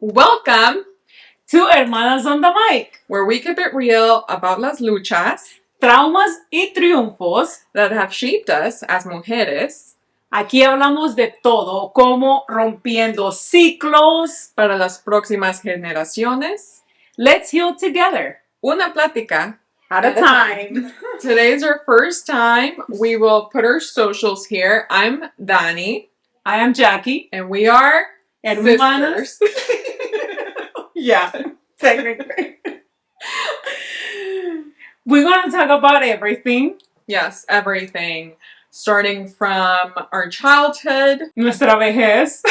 Welcome to Hermanas On The Mic, where we keep it real about las luchas, traumas y triunfos that have shaped us as mujeres. Aquí hablamos de todo, como rompiendo ciclos para las próximas generaciones. Let's heal together. Una plática at a time. Today's our first time. We will put our socials here. I'm Dani. I am Jackie. And we are Hermanas. Yeah, technically. We're going to talk about everything. Yes, everything. Starting from our childhood. Nuestra vejez.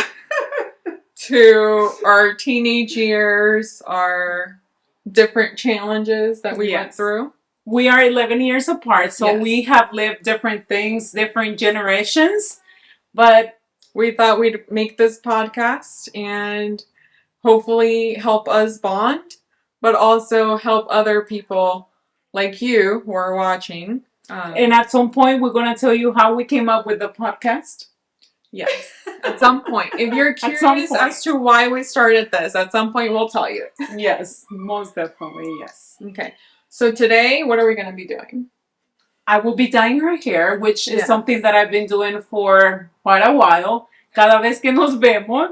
To our teenage years, our different challenges that we went through. We are 11 years apart, so we have lived different things, different generations. But we thought we'd make this podcast and hopefully help us bond, but also help other people like you who are watching. And at some point, we're going to tell you how we came up with the podcast. Yes, at some point. If you're curious as to why we started this, at some point we'll tell you. Yes, most definitely, yes. Okay, so today, what are we going to be doing? I will be dyeing her hair, which is something that I've been doing for quite a while. Cada vez que nos vemos,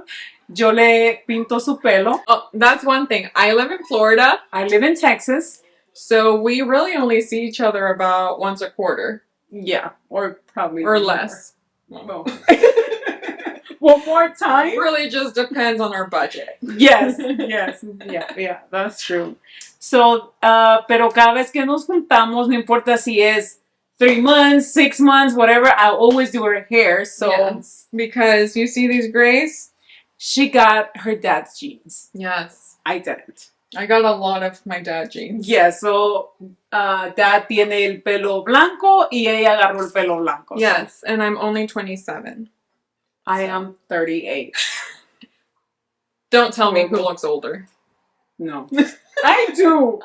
yo le pinto su pelo. Oh, that's one thing. I live in Florida. I live in Texas. So we really only see each other about once a quarter. Yeah, or probably or less. Well. One more time. It really just depends on our budget. Yes, yeah, that's true. So, pero cada vez que nos juntamos, no importa si es 3 months, 6 months, whatever, I'll always do her hair. So, because you see these grays? She got her dad's genes. Yes. I didn't. I got a lot of my dad genes. Yeah, so dad tiene el pelo blanco y ella agarró el pelo blanco. Yes, and I'm only 27. I am 38. Don't tell me who looks older. No. I do.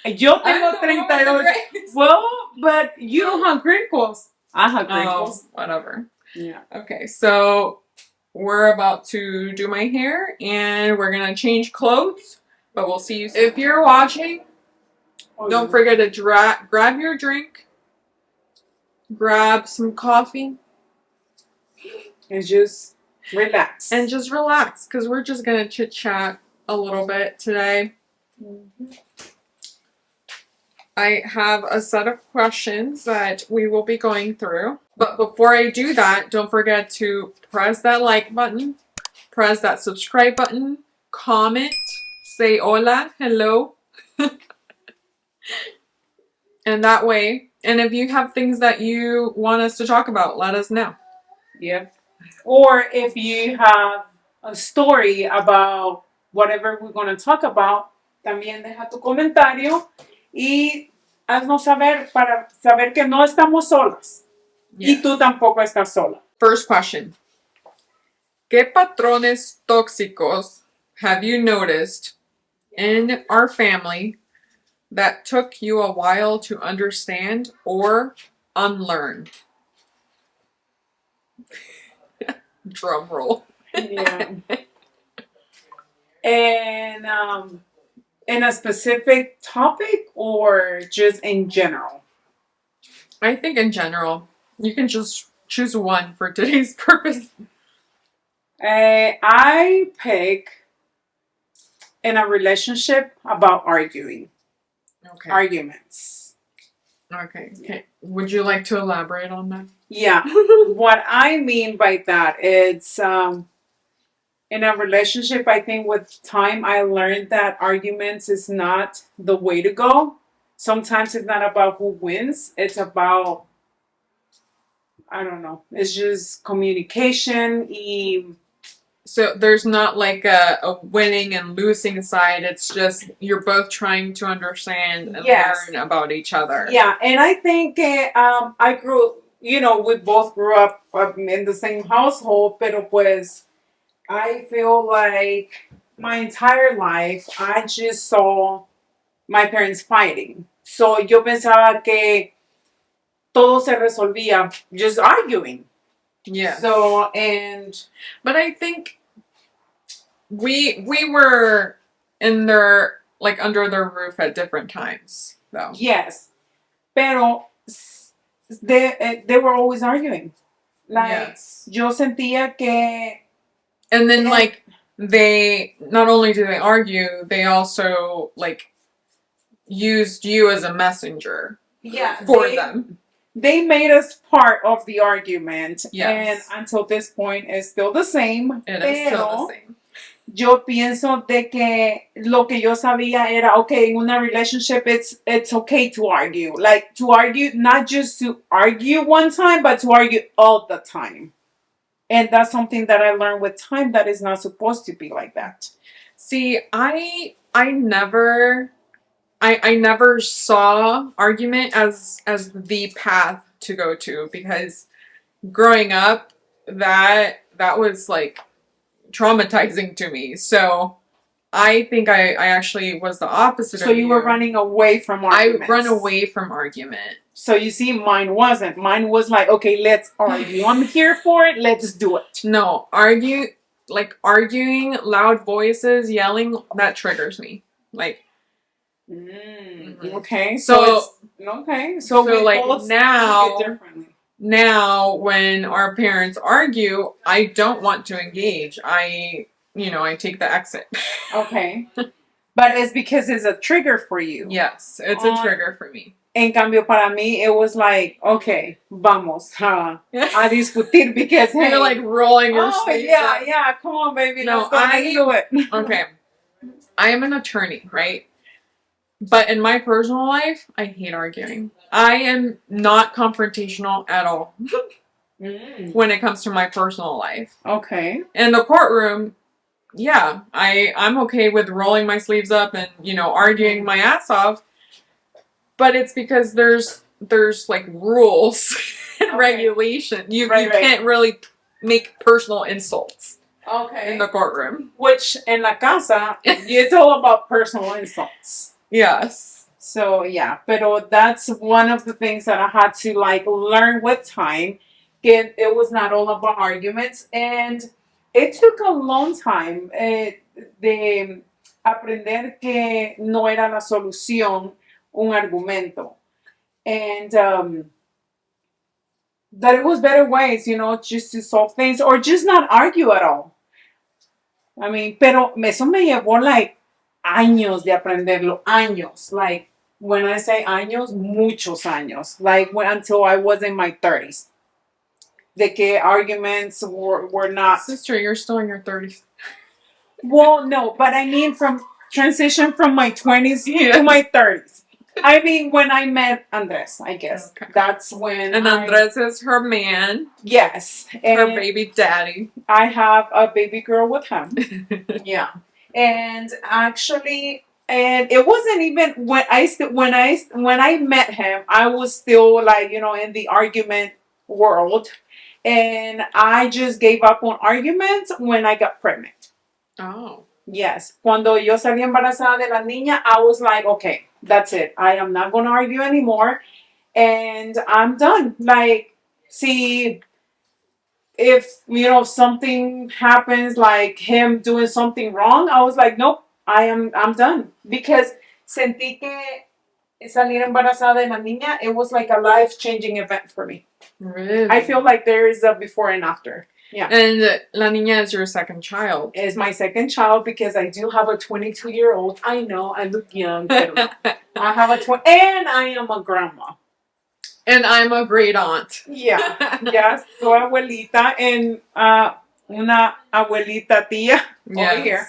Yo tengo 38. Well, but you don't have crinkles. I have crinkles. Whatever. Yeah. Okay, so we're about to do my hair and we're going to change clothes, but we'll see you soon. If you're watching, don't forget to grab your drink, grab some coffee, and just relax. And just relax, because we're just going to chit-chat a little bit today. Mm-hmm. I have a set of questions that we will be going through. But before I do that, don't forget to press that like button, press that subscribe button, comment, say hola, hello. And that way, and if you have things that you want us to talk about, let us know. Yeah. Or if you have a story about whatever we're going to talk about, también deja tu comentario y haznos saber para saber que no estamos solas. Yes. Y tú tampoco estás sola. First question. ¿Qué patrones tóxicos have you noticed in our family that took you a while to understand or unlearn? Drum roll. Yeah. And in a specific topic or just in general? I think in general. You can just choose one for today's purpose. I pick in a relationship about arguing. Okay. Arguments. Okay. Would you like to elaborate on that? Yeah. What I mean by that, it's in a relationship, I think with time I learned that arguments is not the way to go. Sometimes it's not about who wins. It's about, I don't know. It's just communication. So there's not like a winning and losing side. It's just you're both trying to understand and learn about each other. Yeah, and I think I grew, we both grew up in the same household, pero pues I feel like my entire life I just saw my parents fighting. So yo pensaba que todo se resolvía just arguing. Yeah. So, but I think we were in their, like, under their roof at different times, though. Yes. Pero they were always arguing. Like, Yes. yo sentía que... And then, like, they, not only do they argue, they also, like, used you as a messenger for them. They made us part of the argument. Yes. And until this point, it's still the same. It is still the same. Yo pienso de que lo que yo sabía era, okay, in una relationship, it's okay to argue. Like, to argue, not just to argue one time, but to argue all the time. And that's something that I learned with time, that is not supposed to be like that. See, I never saw argument as the path to go to, because growing up, that was, like, traumatizing to me. So I think I actually was the opposite of you. So you were running away from arguments. I run away from argument. So you see, mine wasn't. Mine was like, okay, let's argue. I'm here for it. Let's do it. No, arguing, loud voices, yelling, that triggers me. Like, okay. So okay. So we like, both see it differently. Now, when our parents argue, I don't want to engage. I take the exit. Okay. But it's because it's a trigger for you. Yes, it's a trigger for me. En cambio, para mí, it was like, okay, vamos a discutir, because, hey. You're, like, rolling your sleeves up. Yeah, come on, baby. No, let's do it. Okay. I am an attorney, right? But in my personal life, I hate arguing. I am not confrontational at all when it comes to my personal life. Okay. In the courtroom, yeah, I'm okay with rolling my sleeves up and, arguing my ass off. But it's because there's like, rules and regulation. You can't really make personal insults. Okay. In the courtroom. Which, in la casa, it's all about personal insults. Yes. So, yeah. But that's one of the things that I had to, like, learn with time. It was not all about arguments. And it took a long time de aprender que no era la solución un argumento. And that it was better ways, just to solve things, or just not argue at all. I mean, pero eso me llevó, like, años de aprenderlo. Años. Like, when I say años, muchos años. Like, until I was in my 30s. De que arguments were not... Sister, you're still in your 30s. Well, no, but I mean transition from my 20s to my 30s. I mean, when I met Andres, I guess. Okay. That's when Andres is her man. Yes. Her baby daddy. I have a baby girl with him. Yeah. And actually, and it wasn't even when I met him, I was still, like, in the argument world. And I just gave up on arguments when I got pregnant. Oh. Yes. Cuando yo salí embarazada de la niña, I was like, okay, that's it. I am not going to argue anymore. And I'm done. Like, see, if, something happens, like him doing something wrong, I was like, nope, I'm done. Because sentí que salir embarazada de la niña, it was like a life-changing event for me. Really? I feel like there is a before and after. Yeah. And la niña is your second child. Is my second child, because I do have a 22-year-old. I know, I look young. But I have and I am a grandma. And I'm a great aunt. Yeah. Yes. Soy abuelita and una abuelita tía over here.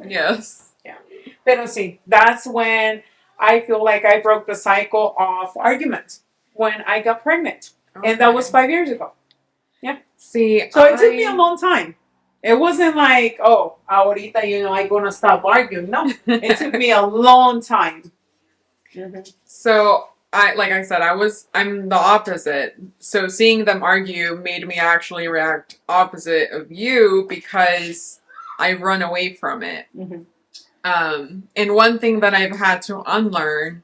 Yes. Yeah. Pero sí, that's when I feel like I broke the cycle of arguments, when I got pregnant. Okay. And that was 5 years ago. Yeah. See, so it took me a long time. It wasn't like, oh, ahorita, I'm going to stop arguing. No, it took me a long time. Mm-hmm. So, like I said, I'm the opposite. So seeing them argue made me actually react opposite of you, because I run away from it. Mm-hmm. And one thing that I've had to unlearn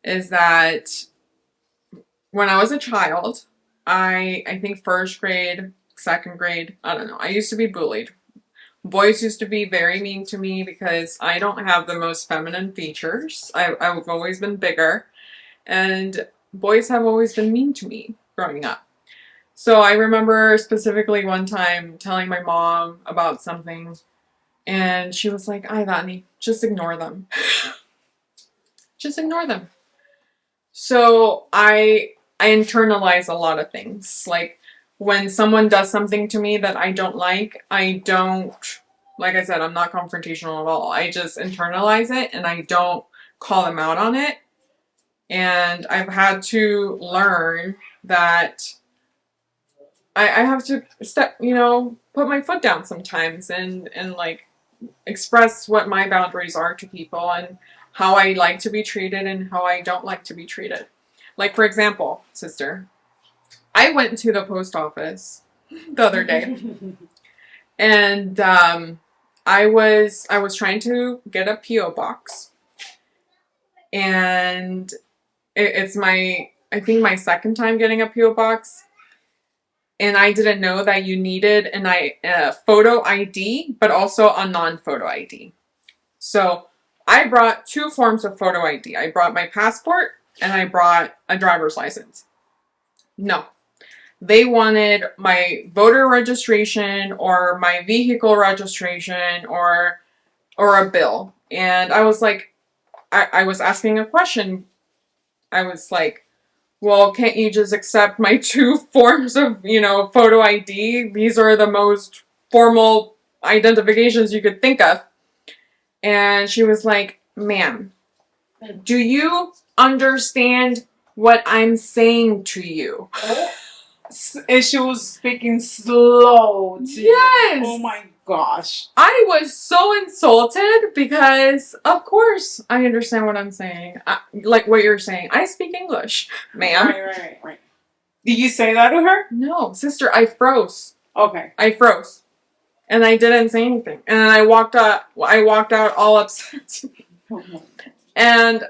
is that when I was a child, I think first grade, second grade, I don't know, I used to be bullied Boys used to be very mean to me because I don't have the most feminine features. I've always been bigger, and boys have always been mean to me growing up. So I remember specifically one time telling my mom about something, and she was like, "Ay, Dani, just ignore them. Just ignore them." So I internalize a lot of things. Like when someone does something to me that I don't like I said, I'm not confrontational at all. I just internalize it and I don't call them out on it. And I've had to learn that I have to put my foot down sometimes and like express what my boundaries are to people and how I like to be treated and how I don't like to be treated. Like, for example, sister, I went to the post office the other day and I was trying to get a P.O. box, and it's I think my second time getting a P.O. box, and I didn't know that you needed a photo ID, but also a non-photo ID. So I brought two forms of photo ID. I brought my passport and I brought a driver's license. No. They wanted my voter registration or my vehicle registration or a bill. And I was like, I was asking a question. I was like, well, can't you just accept my two forms of, photo ID? These are the most formal identifications you could think of. And she was like, "Ma'am, do you understand what I'm saying to you?" And she was speaking slow too. Yes. Oh my gosh. I was so insulted because, of course, I understand what I'm saying. Like what you're saying. I speak English, ma'am. Right. Did you say that to her? No, sister, I froze. Okay. I froze. And I didn't say anything. And I walked out all upset. And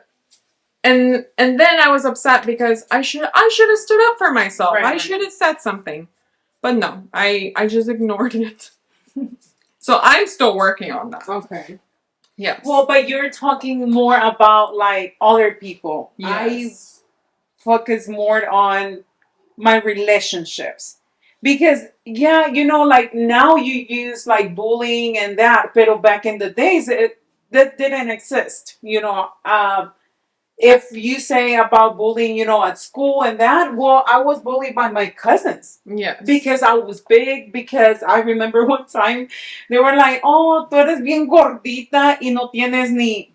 then I was upset because I should have stood up for myself. Right. I should have said something. But no, I just ignored it. So I'm still working on that. Okay. Yes. Well, but you're talking more about like other people. Yes. I focus more on my relationships. Because like now you use like bullying and that, but back in the days that didn't exist. If you say about bullying, at school and that, well, I was bullied by my cousins. Yes. Because I was big, because I remember one time they were like, "Oh, tú eres bien gordita y no tienes ni,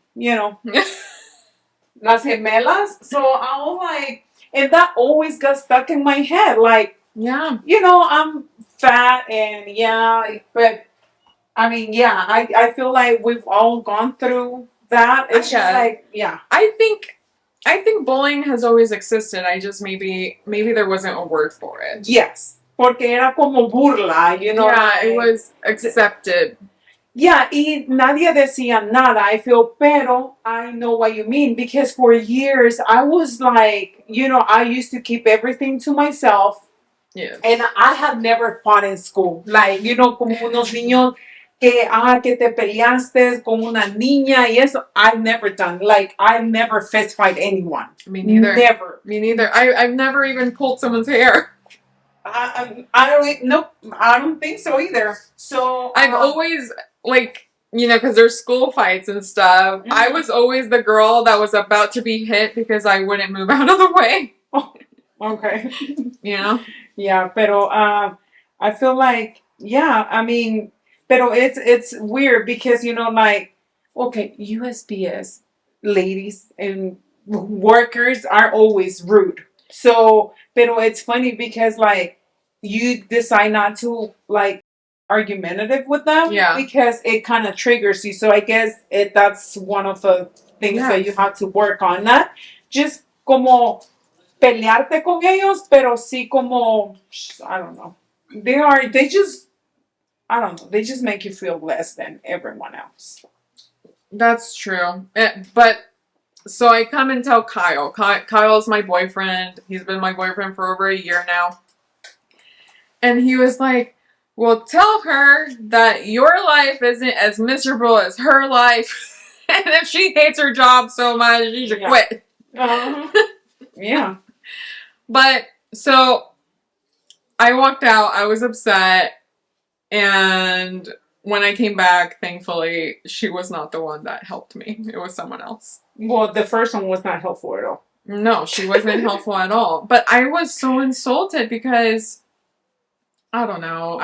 las gemelas." So I was like, and that always got stuck in my head. Like, yeah. I'm fat and but I mean, I feel like we've all gone through that. It's just like, I think bullying has always existed. I just maybe there wasn't a word for it. Yes. Porque era como burla, Yeah, like, it was accepted. Yeah, y nadie decía nada. I feel, pero I know what you mean, because for years I was like, I used to keep everything to myself. Yes. And I have never fought in school. Like, como unos niños que te peleaste con una niña y eso. I've never done. Like, I've never fist fight anyone. Me neither. Never. Me neither. I've never even pulled someone's hair. I don't think so either. So I've always, like, because there's school fights and stuff. Mm-hmm. I was always the girl that was about to be hit because I wouldn't move out of the way. Oh, okay. Yeah, pero I feel like, I mean, pero it's weird because, like, okay, USPS ladies and workers are always rude. So, pero it's funny because, like, you decide not to, like, argumentative with them because it kind of triggers you. So I guess that's one of the things that you have to work on. Not just como pelearte con ellos, pero sí como, I don't know. They just make you feel less than everyone else. That's true. But so I come and tell Kyle. Kyle's my boyfriend. He's been my boyfriend for over a year now. And he was like, Well, tell her that your life isn't as miserable as her life. And if she hates her job so much, she should quit. Yeah. But, so, I walked out. I was upset. And when I came back, thankfully, she was not the one that helped me. It was someone else. Well, the first one was not helpful at all. No, she wasn't helpful at all. But I was so insulted because, I don't know,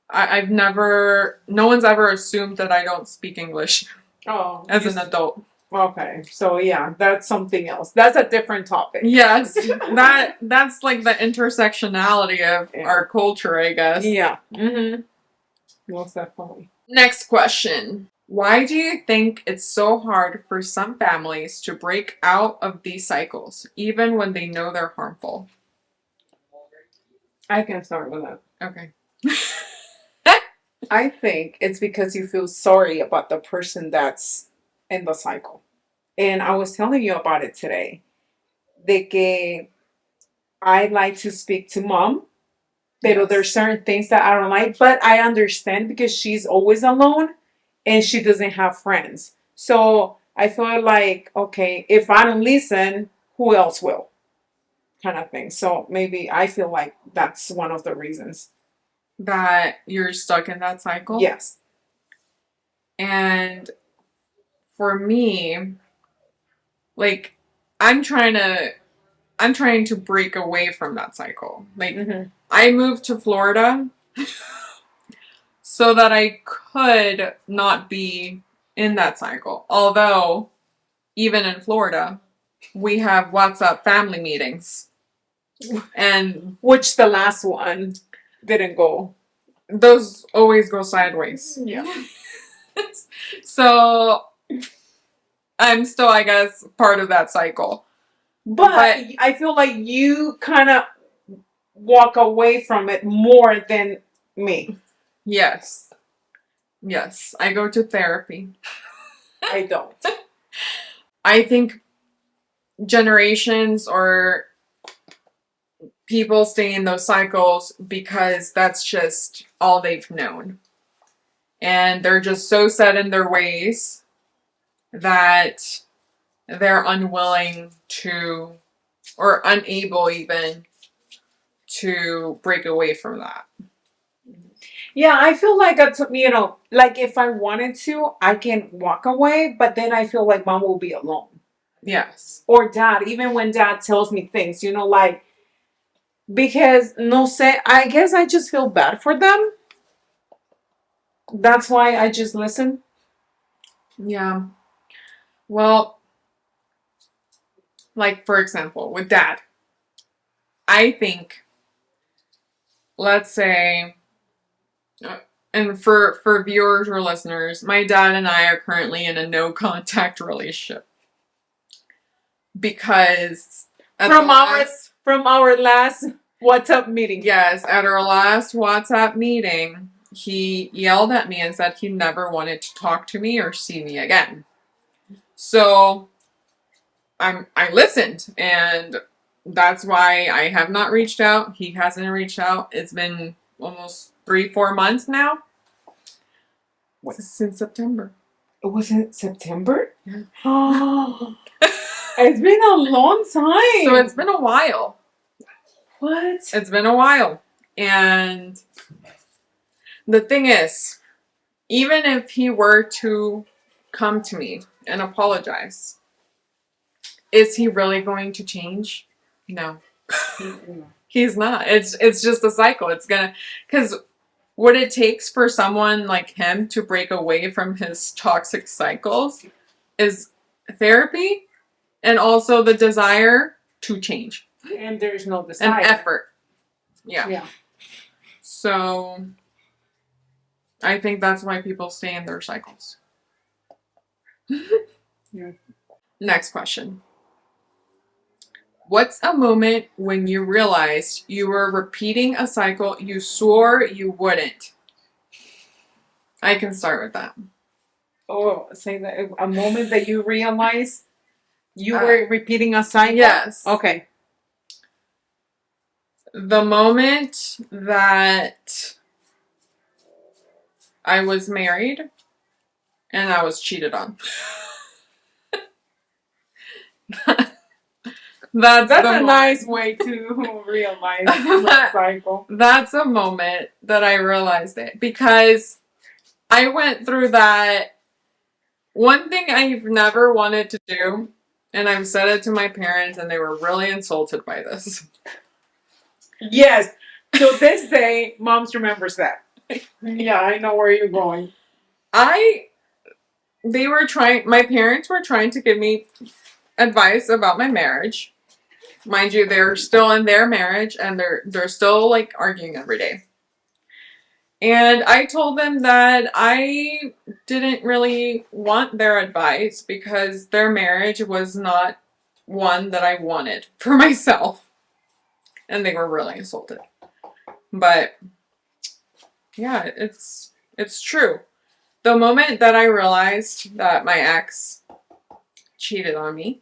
I've never, no one's ever assumed that I don't speak English as an adult. Okay, so yeah, that's something else. That's a different topic. Yes, that's like the intersectionality of our culture, I guess. Yeah. Mm-hmm. Most definitely. Next question. Why do you think it's so hard for some families to break out of these cycles, even when they know they're harmful? I can start with that. Okay. I think it's because you feel sorry about the person that's in the cycle. And I was telling you about it today. De que I like to speak to mom, pero there's certain things that I don't like, but I understand because she's always alone and she doesn't have friends. So I feel like, okay, if I don't listen, who else will? Kind of thing. So maybe I feel like that's one of the reasons. That you're stuck in that cycle? Yes. And for me, like, I'm trying to break away from that cycle. Like, I moved to Florida so that I could not be in that cycle. Although, even in Florida, we have WhatsApp family meetings. And which the last one didn't go. Those always go sideways. Yeah. So I'm still, I guess, part of that cycle. But I feel like you kind of walk away from it more than me. Yes. Yes. I go to therapy. I don't. I think generations or people stay in those cycles because that's just all they've known. And they're just so set in their ways that they're unwilling to, or unable even, to break away from that. Yeah, I feel like that's, like if I wanted to, I can walk away, but then I feel like mom will be alone. Yes. Or dad, even when dad tells me things, like, because, no sé, I guess I just feel bad for them. That's why I just listen. Yeah. Well, like, for example, with dad, I think, let's say, and for viewers or listeners, my dad and I are currently in a no contact relationship. Because from our last WhatsApp meeting. Yes, at our last WhatsApp meeting, he yelled at me and said he never wanted to talk to me or see me again. So I listened, and that's why I have not reached out. He hasn't reached out. It's been almost 3-4 months now. What? Since September. Was it September? Yeah. Oh, it's been a long time. So it's been a while. What? It's been a while. And the thing is, even if he were to come to me and apologize, is he really going to change? No. He's not. It's just a cycle. It's gonna, because what it takes for someone like him to break away from his toxic cycles is therapy and also the desire to change. And there's no desire. And effort. Yeah. Yeah. So I think that's why people stay in their cycles. Yeah. Next question. What's a moment when you realized you were repeating a cycle you swore you wouldn't? I can start with that. Oh, say that. A moment that you realized you were repeating a cycle? Yes. Okay. The moment that I was married and I was cheated on. That's a nice way to realize the cycle. That's a moment that I realized it, because I went through that. One thing I've never wanted to do, and I've said it to my parents, and they were really insulted by this. Yes. So this day, Moms remembers that. Yeah, I know where you're going. My parents were trying to give me advice about my marriage. Mind you, they're still in their marriage, and they're still like arguing every day. And I told them that I didn't really want their advice because their marriage was not one that I wanted for myself. And they were really insulted. But yeah, it's true. The moment that I realized that my ex cheated on me,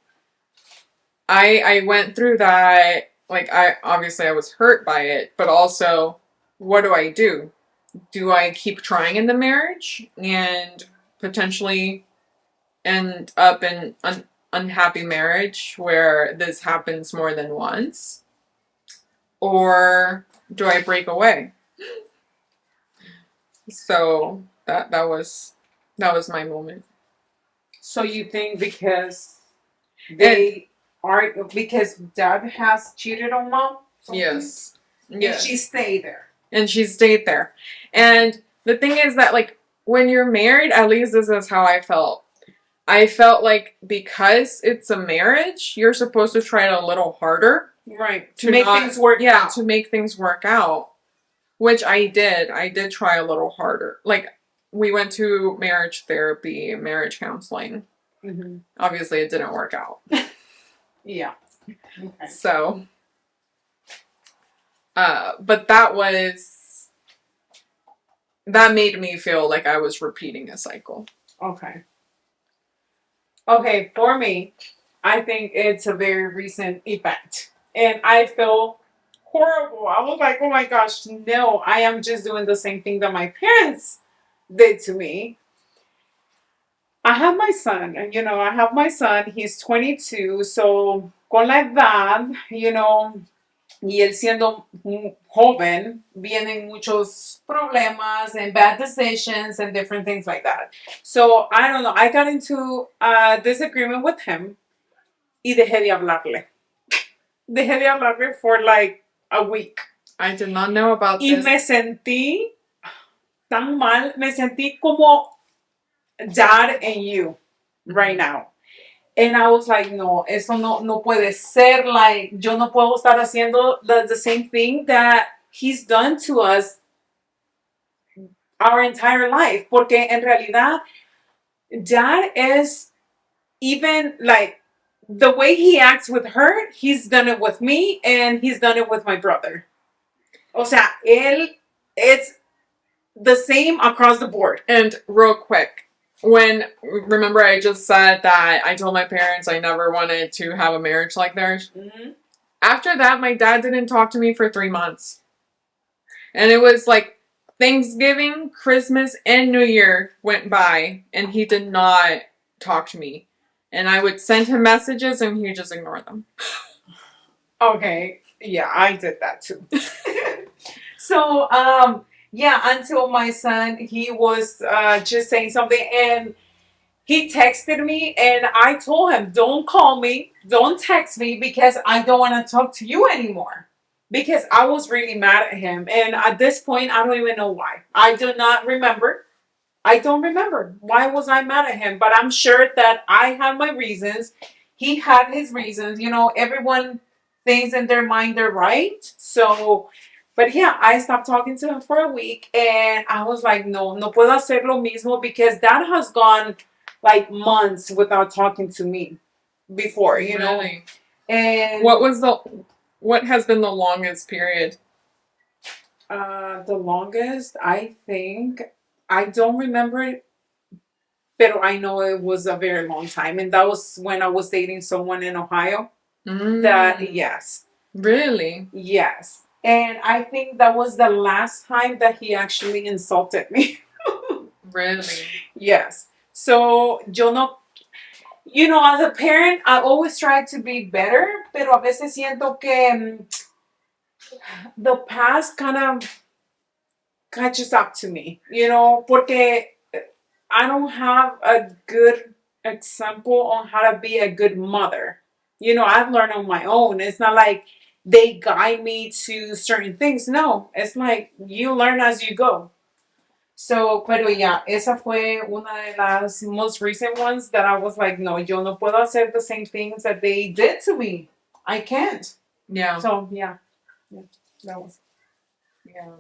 I went through that. Like, I was hurt by it, but also, what do? Do I keep trying in the marriage and potentially end up in an unhappy marriage where this happens more than once? Or do I break away? So that was my moment. So you think because because Dad has cheated on Mom? Yes. And she stayed there. And she stayed there. And the thing is that, like, when you're married, at least this is how I felt. I felt like because it's a marriage, you're supposed to try it a little harder. Right. To make things work out. Yeah, to make things work out. Which I did. I did try a little harder. Like, we went to marriage therapy, marriage counseling. Mm-hmm. Obviously, it didn't work out. Yeah. Okay. So, but that made me feel like I was repeating a cycle. Okay. Okay, for me, I think it's a very recent event. And I feel horrible. I was like, oh my gosh, no, I am just doing the same thing that my parents did to me. I have my son, and he's 22, so con la edad, y él siendo joven, vienen muchos problemas and bad decisions and different things like that. So, I don't know, I got into a disagreement with him y dejé de hablarle. Dejé de hablarle for like a week. I did not know about this. Y me sentí tan mal, me sentí como Dad and you right now. And I was like, no, eso no puede ser. Like, yo no puedo estar haciendo the same thing that he's done to us our entire life. Porque en realidad, Dad is even like the way he acts with her, he's done it with me and he's done it with my brother. O sea, it's the same across the board. And real quick, remember I just said that I told my parents I never wanted to have a marriage like theirs? Mm-hmm. After that, my dad didn't talk to me for 3 months. And it was like Thanksgiving, Christmas, and New Year went by, and he did not talk to me. And I would send him messages, and he would just ignore them. Okay. Yeah, I did that too. So, yeah, until my son, he was just saying something, and he texted me, and I told him, don't call me, don't text me, because I don't want to talk to you anymore. Because I was really mad at him, and at this point, I don't even know why. I do not remember. I don't remember. Why was I mad at him? But I'm sure that I had my reasons. He had his reasons. Everyone thinks in their mind they're right. So... But yeah, I stopped talking to him for a week, and I was like, no puedo hacer lo mismo, because Dad has gone like months without talking to me before, Really? And what has been the longest period? The longest, I think, I don't remember it, but I know it was a very long time, and that was when I was dating someone in Ohio. That, yes. Really? Yes. And I think that was the last time that he actually insulted me. Really? Yes. So, yo no, you know, as a parent, I always try to be better, pero a veces siento que the past kind of catches up to me, you know, porque I don't have a good example on how to be a good mother. You know, I've learned on my own. It's not like they guide me to certain things. No, it's like you learn as you go. So, pero ya, esa fue una de las most recent ones that I was like, no, yo no puedo hacer the same things that they did to me. I can't. Yeah. So, yeah that was. Yeah.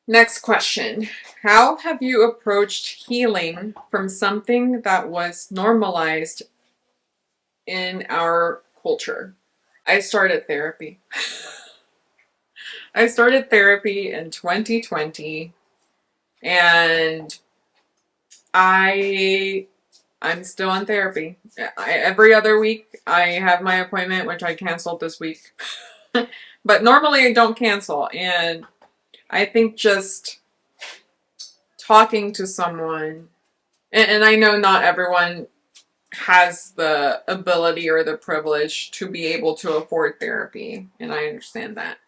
Next question. How have you approached healing from something that was normalized in our culture? I started therapy. I started therapy in 2020 and I'm still in therapy. Every other week I have my appointment, which I canceled this week. But normally I don't cancel, and I think just talking to someone, and I know not everyone has the ability or the privilege to be able to afford therapy, and I understand that.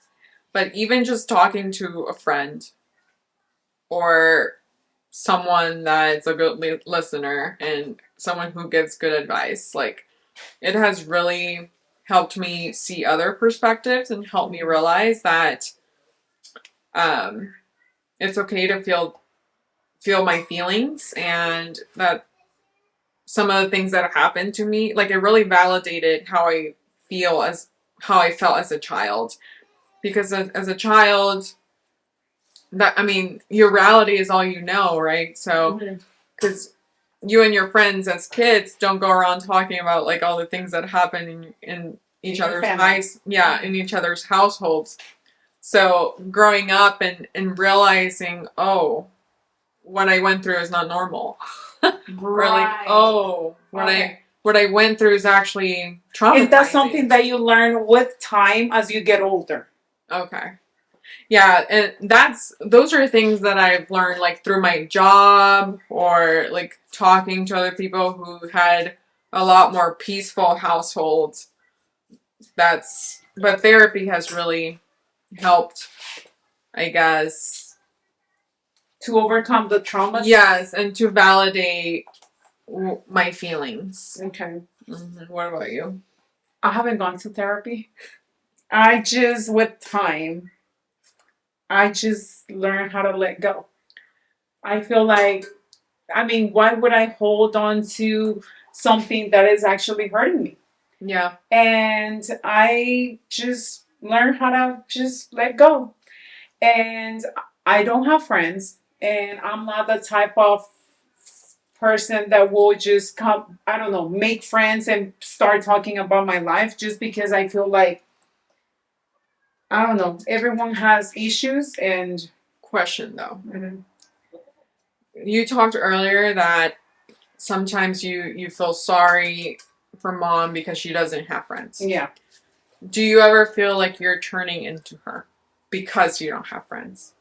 But even just talking to a friend or someone that's a good listener and someone who gives good advice, like, it has really helped me see other perspectives and helped me realize that it's okay to feel my feelings, and that some of the things that happened to me, like, it really validated how I felt as a child. Because as a child, that, I mean, your reality is all you know, right? So, because you and your friends as kids don't go around talking about like all the things that happen in each other's in each other's households. So growing up and realizing, oh, what I went through is not normal. Or like, oh, what I went through is actually traumatizing. And that's something that you learn with time as you get older. Okay. Yeah, and those are things that I've learned like through my job or like talking to other people who had a lot more peaceful households. But therapy has really helped, I guess, to overcome the traumas. Yes, and to validate my feelings. Okay. Mm-hmm. What about you? I haven't gone to therapy. I just, with time, I just learned how to let go. I feel like, I mean, why would I hold on to something that is actually hurting me? Yeah. And I just learned how to just let go. And I don't have friends, and I'm not the type of person that will just come, I don't know, make friends and start talking about my life just because I feel like, I don't know, everyone has issues. And question though. Mm-hmm. You talked earlier that sometimes you feel sorry for mom because she doesn't have friends. Yeah. Do you ever feel like you're turning into her because you don't have friends?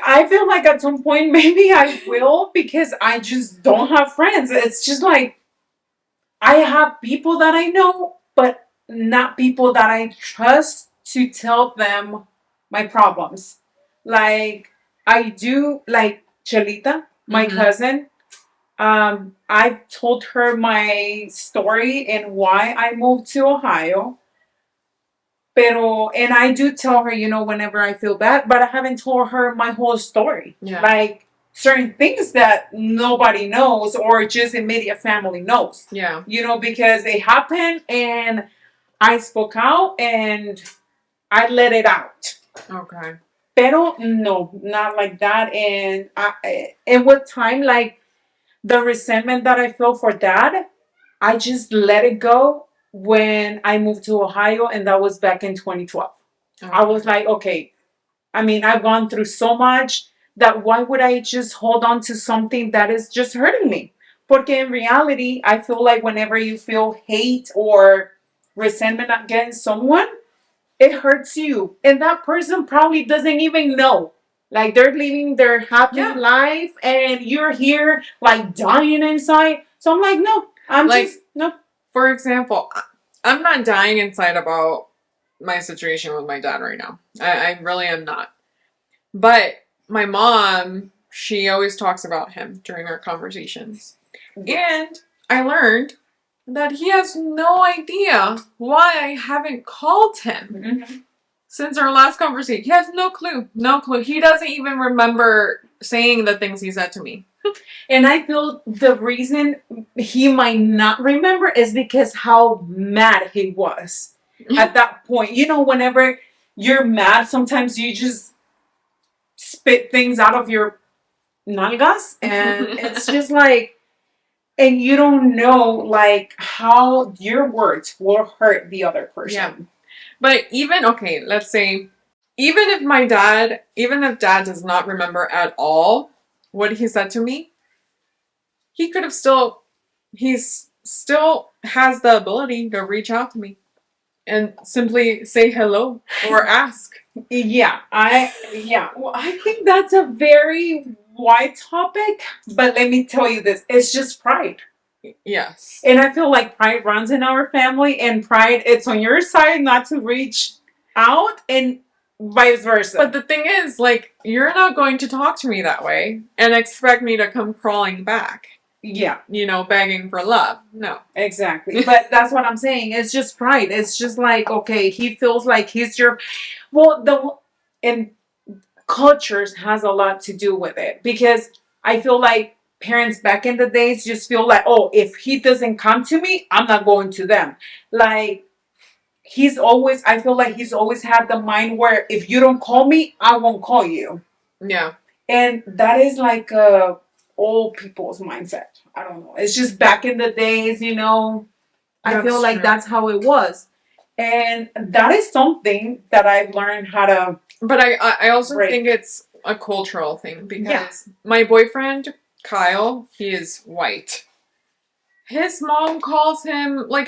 I feel like at some point maybe I will, because I just don't have friends. It's just like I have people that I know, but not people that I trust to tell them my problems. Like I do, like Chelita, my cousin. I've told her my story and why I moved to Ohio. And I do tell her, you know, whenever I feel bad, but I haven't told her my whole story. Yeah. Like certain things that nobody knows or just immediate family knows. Yeah. You know, because they happened and I spoke out and I let it out. Okay. Pero no, not like that. And with time, like the resentment that I feel for dad, I just let it go when I moved to Ohio, and that was back in 2012. Okay. I was like, okay, I mean, I've gone through so much that why would I just hold on to something that is just hurting me? Porque in reality, I feel like whenever you feel hate or resentment against someone, it hurts you. And that person probably doesn't even know. Like they're living their happy life and you're here like dying inside. So I'm like, no, I'm like, just, no. For example, I'm not dying inside about my situation with my dad right now. I really am not. But my mom, she always talks about him during our conversations. And I learned that he has no idea why I haven't called him since our last conversation. He has no clue. No clue. He doesn't even remember saying the things he said to me. And I feel the reason he might not remember is because how mad he was at that point. You know, whenever you're mad, sometimes you just spit things out of your nalgas. And it's just like, and you don't know like how your words will hurt the other person. Yeah. But even, okay, let's say, even if dad does not remember at all what he said to me, he still has the ability to reach out to me and simply say hello or ask. Well, I think that's a very wide topic, but let me tell you this, it's just pride. Yes. And I feel like pride runs in our family, and pride, it's on your side not to reach out and vice versa. But the thing is, like, you're not going to talk to me that way and expect me to come crawling back. Yeah. You know, begging for love. No. Exactly. But that's what I'm saying. It's just pride. It's just like, okay, he feels like he's your... Well, and cultures has a lot to do with it. Because I feel like parents back in the days just feel like, oh, if he doesn't come to me, I'm not going to them. Like, I feel like he's always had the mind where if you don't call me, I won't call you. Yeah. And that is like old people's mindset. I don't know. It's just back in the days, you know. I feel like that's how it was. And that is something that I've learned how to... But I also think it's a cultural thing because my boyfriend, Kyle, he is white. His mom calls him like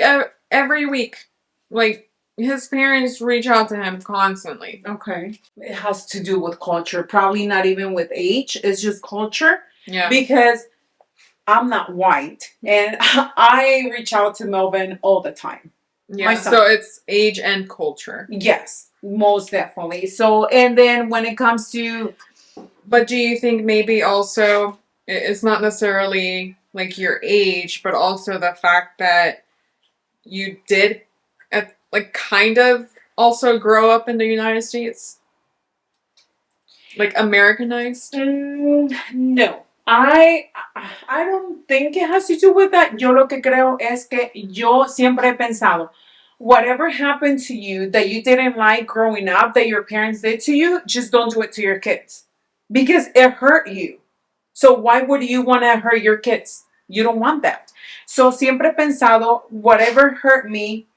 every week. Like, his parents reach out to him constantly. Okay. It has to do with culture. Probably not even with age. It's just culture. Yeah. Because I'm not white. And I reach out to Melvin all the time. Yeah. So it's age and culture. Yes. Most definitely. So, and then when it comes to... But do you think maybe also it's not necessarily like your age, but also the fact that you did like kind of also grow up in the United States? Like Americanized? No. I don't think it has to do with that. Yo lo que creo es que yo siempre he pensado, whatever happened to you that you didn't like growing up, that your parents did to you, just don't do it to your kids. Because it hurt you. So why would you want to hurt your kids? You don't want that. So siempre he pensado, whatever hurt me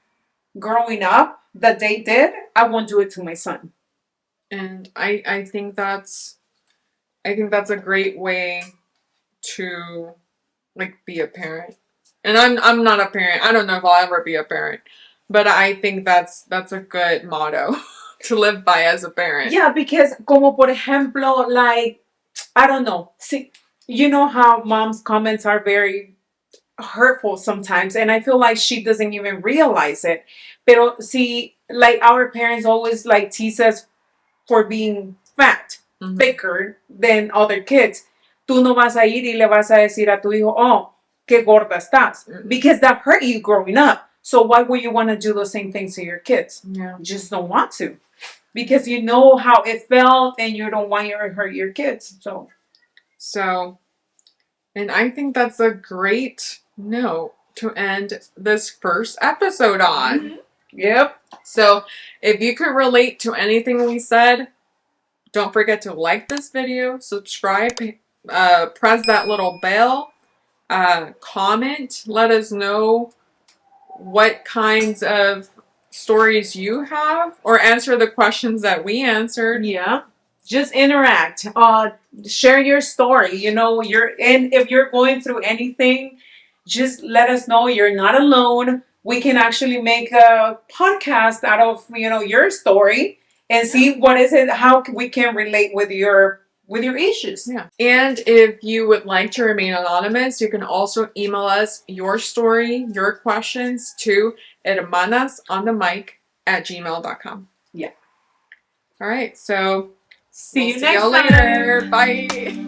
growing up that they did, I won't do it to my son. And I think that's a great way to like be a parent. And I'm not a parent. I don't know if I'll ever be a parent. But I think that's a good motto to live by as a parent. Yeah, because como por ejemplo, like, I don't know. See, you know how mom's comments are very hurtful sometimes, and I feel like she doesn't even realize it. Pero see, like our parents always like tease us for being fat, thicker than other kids. Tú no vas a ir y le vas a decir a tu hijo, oh, qué gorda estás. Because that hurt you growing up. So why would you want to do the same things to your kids? Yeah. You just don't want to. Because you know how it felt and you don't want to hurt your kids. So, and I think that's a great note to end this first episode on. Yep. So, if you could relate to anything we said, don't forget to like this video, subscribe, press that little bell, comment, let us know what kinds of stories you have, or answer the questions that we answered. Yeah. just interact. Share your story. You know, if you're going through anything, just let us know you're not alone. We can actually make a podcast out of, you know, your story and see what is it, how we can relate with your issues. Yeah. And if you would like to remain anonymous, you can also email us your story, your questions to hermanasonthemic@gmail.com. Yeah. All right. So See you see next y'all time. later. Bye.